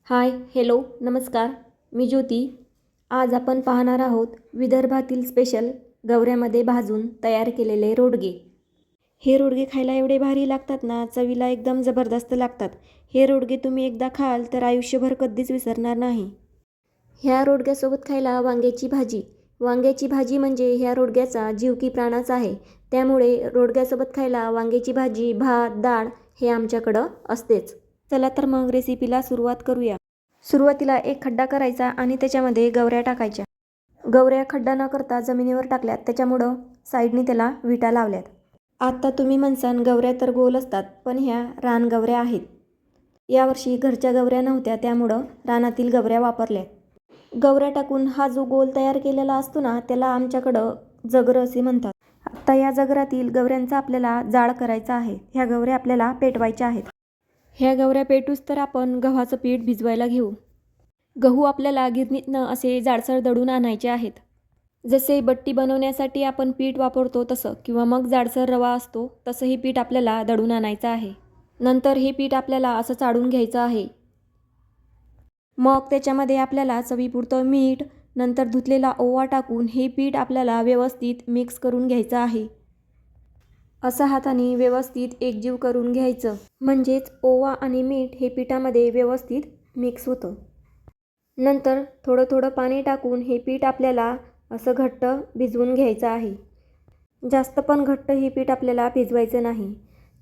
हाय, hello, नमस्कार. मी ज्योती. आज आपण पाहणार आहोत विदर्भातील स्पेशल गवऱ्यामध्ये भाजून तयार केलेले रोडगे. हे रोडगे खायला एवढे भारी लागतात ना, चवीला एकदम जबरदस्त लागतात. हे रोडगे तुम्ही एकदा खाल तर आयुष्यभर कधीच विसरणार नाही. ह्या रोडग्यासोबत खायला वांग्याची भाजी. वांग्याची भाजी म्हणजे ह्या रोडग्याचा जीव की प्राणच आहे. त्यामुळे रोडग्यासोबत खायला वांग्याची भाजी, भात, डाळ हे आमच्याकडं असतेच. चला तर मग रेसिपीला सुरुवात करूया. सुरुवातीला एक खड्डा करायचा आणि त्याच्यामध्ये गवऱ्या टाकायच्या. गवऱ्या खड्डा न करता जमिनीवर टाकल्यात, त्याच्यामुळं साईडनी त्याला विटा लावल्यात. आता तुम्ही म्हणसान गवऱ्या तर गोल असतात, पण ह्या रानगवऱ्या आहेत. यावर्षी घरच्या गवऱ्या नव्हत्या, त्यामुळं रानातील गवऱ्या वापरल्या. गवऱ्या टाकून हा जो गोल तयार केलेला असतो ना, त्याला आमच्याकडं जगर असे म्हणतात. आता या जगरातील गवऱ्यांचा आपल्याला जाळ करायचा आहे. ह्या गवऱ्या आपल्याला पेटवायच्या आहेत. ह्या गवऱ्या पेटूस तर आपण गव्हाचं पीठ भिजवायला घेऊ. गहू आपल्याला गिरणीतनं असे जाडसर दळून आणायचे आहेत. जसे बट्टी बनवण्यासाठी आपण पीठ वापरतो तसं, किंवा मग जाडसर रवा असतो तसं हे पीठ आपल्याला दळून आणायचं आहे. नंतर हे पीठ आपल्याला असं चाळून घ्यायचं आहे. मग त्याच्यामध्ये आपल्याला चवीपुरतं मीठ, नंतर धुतलेला ओवा टाकून हे पीठ आपल्याला व्यवस्थित मिक्स करून घ्यायचं आहे. असं हाताने व्यवस्थित एकजीव करून घ्यायचं, म्हणजेच ओवा आणि मीठ हे पिठामध्ये व्यवस्थित मिक्स होतं. नंतर थोडं थोडं पाणी टाकून हे पीठ आपल्याला असं घट्ट भिजवून घ्यायचं आहे. जास्त पण घट्ट हे पीठ आपल्याला भिजवायचं नाही.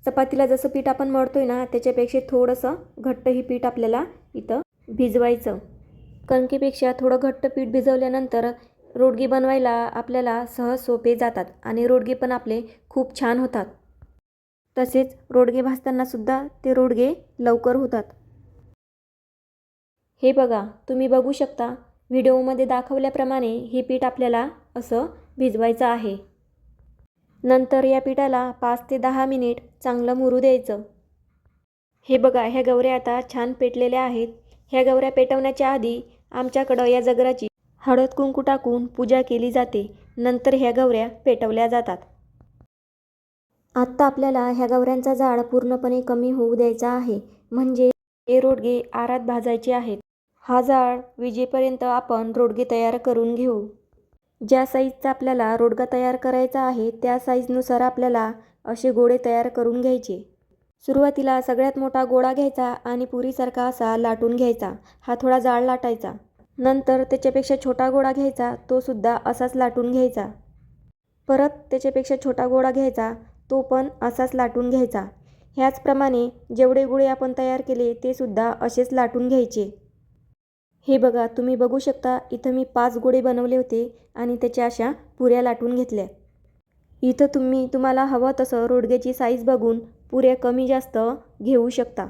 चपातीला जसं पीठ आपण मळतोय ना, त्याच्यापेक्षा थोडंसं घट्ट हे पीठ आपल्याला इथं भिजवायचं. कणकेपेक्षा थोडं घट्ट पीठ भिजवल्यानंतर रोडगे बनवायला आपल्याला सहज सोपे जातात आणि रोडगे पण आपले खूप छान होतात. तसेच रोडगे भाजताना सुद्धा ते रोडगे लवकर होतात. हे बघा, तुम्ही बघू शकता व्हिडिओमध्ये दाखवल्याप्रमाणे हे पीठ आपल्याला असं भिजवायचं आहे. नंतर या पिठाला 5 ते 10 मिनिट चांगलं मुरू द्यायचं. हे बघा, ह्या गवऱ्या आता छान पेटलेल्या आहेत. ह्या गवऱ्या पेटवण्याच्या आधी आमच्याकडं या जगराची हळद कुंकू टाकून पूजा केली जाते. नंतर ह्या गवऱ्या पेटवल्या जातात. आत्ता आपल्याला ह्या गवऱ्यांचा जाळ पूर्णपणे कमी होऊ द्यायचा आहे, म्हणजे हे रोडगे आरात भाजायचे आहेत. हा जाळ विजेपर्यंत आपण रोडगे तयार करून घेऊ. ज्या साईजचा आपल्याला रोडगा तयार करायचा आहे त्या साईजनुसार आपल्याला असे गोळे तयार करून घ्यायचे. सुरुवातीला सगळ्यात मोठा गोळा घ्यायचा आणि पुरीसारखा असा लाटून घ्यायचा. हा थोडा जाड लाटायचा. नंतर त्याच्यापेक्षा छोटा गोळा घ्यायचा, तो सुद्धा असाच लाटून घ्यायचा. परत त्याच्यापेक्षा छोटा गोळा घ्यायचा, तो पण असाच लाटून घ्यायचा. ह्याचप्रमाणे जेवढे गोळे आपण तयार केले ते सुद्धा असेच लाटून घ्यायचे. हे बघा, तुम्ही बघू शकता इथं मी 5 गोळे बनवले होते आणि त्याच्या अशा पुऱ्या लाटून घेतल्या. इथं तुम्हाला हवं तसं रोडग्याची साईज बघून पुऱ्या कमी जास्त घेऊ शकता.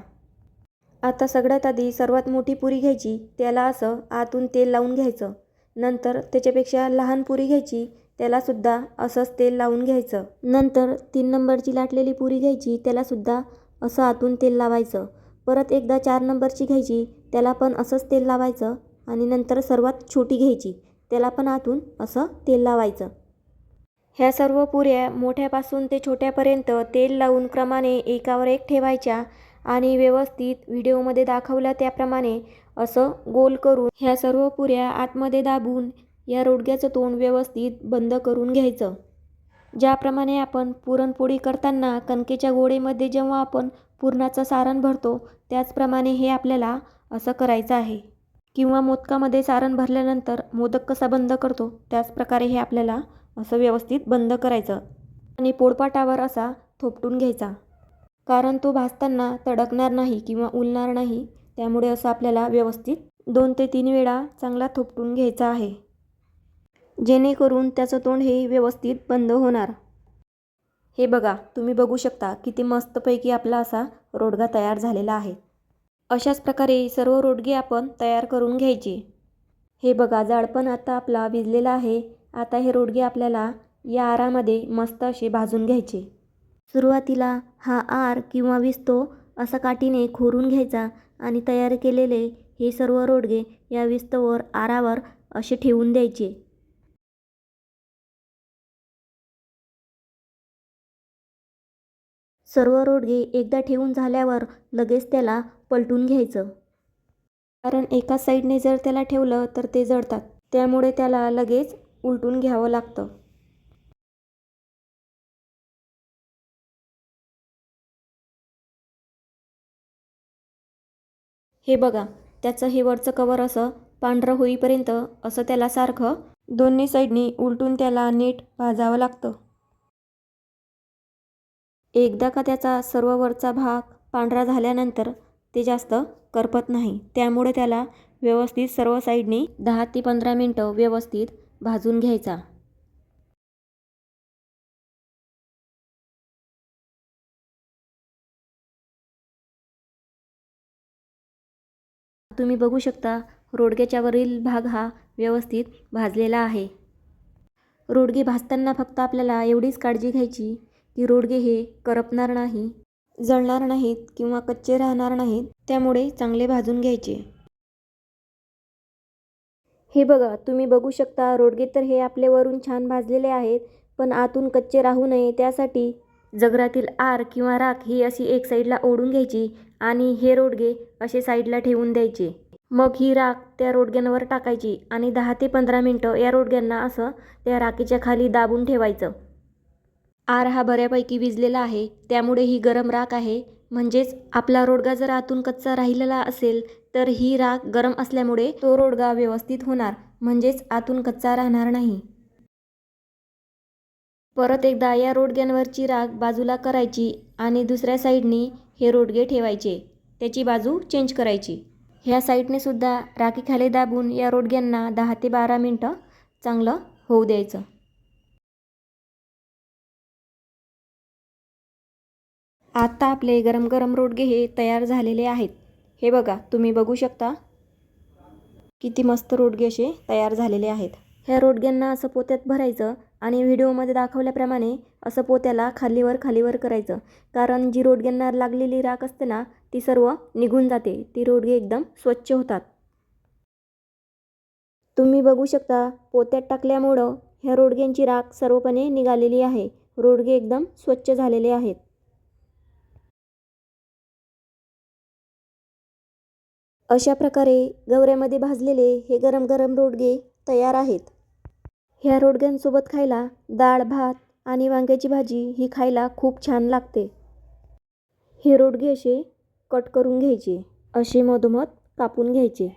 आता सगळ्यात आधी सर्वात मोठी पुरी घ्यायची, त्याला असं आतून तेल लावून घ्यायचं. नंतर त्याच्यापेक्षा लहान पुरी घ्यायची, त्यालासुद्धा असंच तेल लावून घ्यायचं. नंतर 3 नंबरची लाटलेली पुरी घ्यायची, त्यालासुद्धा असं आतून तेल लावायचं. परत एकदा 4 नंबरची घ्यायची, त्याला पण असंच तेल लावायचं. आणि नंतर सर्वात छोटी घ्यायची, त्याला पण आतून असं तेल लावायचं. ह्या सर्व पुऱ्या मोठ्यापासून ते छोट्यापर्यंत तेल लावून क्रमाने एकावर एक ठेवायच्या आणि व्यवस्थित व्हिडिओमध्ये दाखवल्या त्याप्रमाणे असं गोल करून ह्या सर्व पुऱ्या आतमध्ये दाबून या रोडग्याचं तोंड व्यवस्थित बंद करून घ्यायचं. ज्याप्रमाणे आपण पुरणपोळी करताना कणकेच्या गोळेमध्ये जेव्हा आपण पुरणाचं सारण भरतो, त्याचप्रमाणे हे आपल्याला असं करायचं आहे. किंवा मोदकामध्ये सारण भरल्यानंतर मोदक कसा बंद करतो, त्याचप्रकारे हे आपल्याला असं व्यवस्थित बंद करायचं आणि पोळपाटावर असा थोपटून घ्यायचा. कारण तो भाजताना तडकणार नाही किंवा उलणार नाही, त्यामुळे असं आपल्याला व्यवस्थित 2 ते 3 वेळा चांगला थोपटून घ्यायचा आहे, जेणेकरून त्याचं तोंड हे व्यवस्थित बंद होणार. हे बघा, तुम्ही बघू शकता किती मस्तपैकी आपला असा रोडगा तयार झालेला आहे. अशाच प्रकारे सर्व रोडगे आपण तयार करून घ्यायचे. हे बघा, जाळ पण आता आपला भिजलेला आहे. आता हे रोडगे आपल्याला या आरामध्ये मस्त असे भाजून घ्यायचे. सुरुवातीला हा आर किंवा विस्तो असा काठीने खोरून घ्यायचा आणि तयार केलेले हे सर्व रोडगे या विस्तवर आरावर असे ठेवून द्यायचे. सर्व रोडगे एकदा ठेवून झाल्यावर लगेच त्याला पलटून घ्यायचं. कारण एका साईडने जर त्याला ठेवलं तर ते जळतात, त्यामुळे त्याला लगेच उलटून घ्यावं लागतं. हे बघा, त्याचं हे वरचं कवर असं पांढरं होईपर्यंत असं त्याला सारखं दोन्ही साईडनी उलटून त्याला नीट भाजावं लागतं. एकदा का त्याचा सर्व वरचा भाग पांढरा झाल्यानंतर ते जास्त करपत नाही, त्यामुळे त्याला व्यवस्थित सर्व साईडनी 10 ते 15 मिनटं व्यवस्थित भाजून घ्यायचा. तुम्ही बघू शकता रोडग्याच्या वरील भाग हा व्यवस्थित भाजलेला आहे. रोडगे भाजताना फक्त आपल्याला एवढीच काळजी घ्यायची की रोडगे हे करपणार नाही, जळणार नाहीत किंवा कच्चे राहणार नाहीत, त्यामुळे चांगले भाजून घ्यायचे. हे बघा, तुम्ही बघू शकता रोडगे तर हे आपले वरून छान भाजलेले आहेत, पण आतून कच्चे राहू नये त्यासाठी जगरातील आर किंवा राख ही अशी एक साईडला ओढून घ्यायची आणि हे रोडगे असे साईडला ठेवून द्यायचे. मग ही राख त्या रोडग्यांवर टाकायची आणि 10 ते 15 मिनटं या रोडग्यांना असं त्या राखेच्या खाली दाबून ठेवायचं. आर हा बऱ्यापैकी विझलेला आहे, त्यामुळे ही गरम राख आहे. म्हणजेच आपला रोडगा जर आतून कच्चा राहिलेला असेल तर ही राख गरम असल्यामुळे तो रोडगा व्यवस्थित होणार, म्हणजेच आतून कच्चा राहणार नाही. परत एकदा या रोडग्यांवरची राख बाजूला करायची आणि दुसऱ्या साईडनी हे रोडगे ठेवायचे. त्याची बाजू चेंज करायची. ह्या साईडने सुद्धा राखीखाली दाबून या रोडग्यांना 10 ते 12 मिनटं चांगलं होऊ द्यायचं. आता आपले गरम गरम रोडगे हे तयार झालेले आहेत. हे बघा, तुम्ही बघू शकता किती मस्त रोडगे असे तयार झालेले आहेत. ह्या रोडग्यांना असं पोत्यात भरायचं आणि व्हिडिओमध्ये दाखवल्याप्रमाणे असं पोत्याला खालीवर खालीवर करायचं, कारण जी रोडग्यांना लागलेली राख असते ना ती सर्व निघून जाते. ती रोडगे एकदम स्वच्छ होतात. तुम्ही बघू शकता पोत्यात टाकल्यामुळं ह्या रोडग्यांची राख सर्वपणे निघालेली आहे. रोडगे एकदम स्वच्छ झालेले आहेत. अशा प्रकारे गवऱ्यामध्ये भाजलेले हे गरम गरम रोडगे तयार आहेत. ह्या रोडग्यांसोबत खायला डाळ भात आणि वांग्याची भाजी ही खायला खूप छान लागते. हे रोडगे असे कट करून घ्यायचे, असे मधोमध कापून घ्यायचे.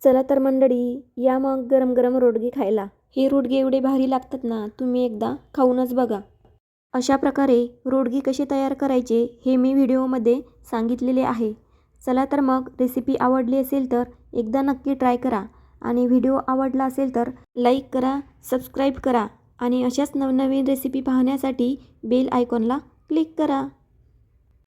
चला तर मंडळी, या मग गरम गरम रोडगे खायला. हे रोडगे एवढे भारी लागतात ना, तुम्ही एकदा खाऊनच बघा. अशा प्रकारे रोडगे कसे तयार करायचे हे मी व्हिडिओमध्ये सांगितलेले आहे. चला तर मग, रेसिपी आवडली असेल तर एकदा नक्की ट्राय करा आणि व्हिडिओ आवडला असेल तर लाईक करा, सबस्क्राईब करा आणि अशाच नवनवीन रेसिपी पाहण्यासाठी बेल आयकॉनला क्लिक करा.